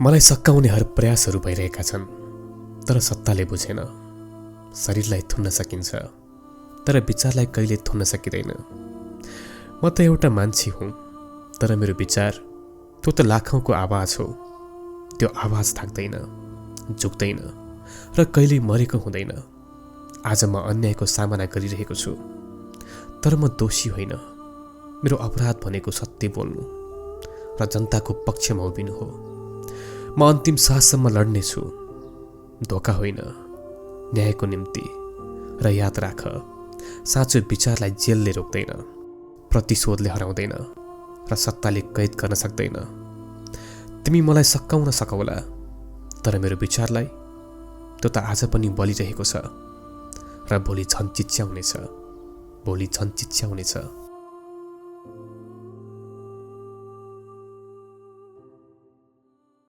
मलाई सकाउने हर प्रयासहरू भइरहेका छन्, तर सत्ताले बुझेन। शरीरलाई थुन्न सकिन्छ, तर विचारलाई कहिले थुन्न सकिँदैन। म त एउटा मान्छे हुँ, तर मेरो विचार त्यो त लाखौंको आवाज हो। त्यो आवाज थाक्दैन, झुक्दैन र कहिले मरेको हुँदैन। आज म अन्यायको सामना गरिरहेको छु, तर म दोषी होइन। मेरो अपराध भनेको सत्य बोल्नु र जनताको पक्षमा उभिनु हो। म अन्तिम साहससम्म लड्नेछु, धोका होइन, न्यायको निम्ति। र याद राख, साँचो विचारलाई जेलले रोक्दैन, प्रतिशोधले हराउँदैन र सत्ताले कैद गर्न सक्दैन। तिमी मलाई सकाउन सकौला, तर मेरो विचारलाई त्यो त आज पनि बलिरहेको छ र भोलि झन् चिच्याउनेछ।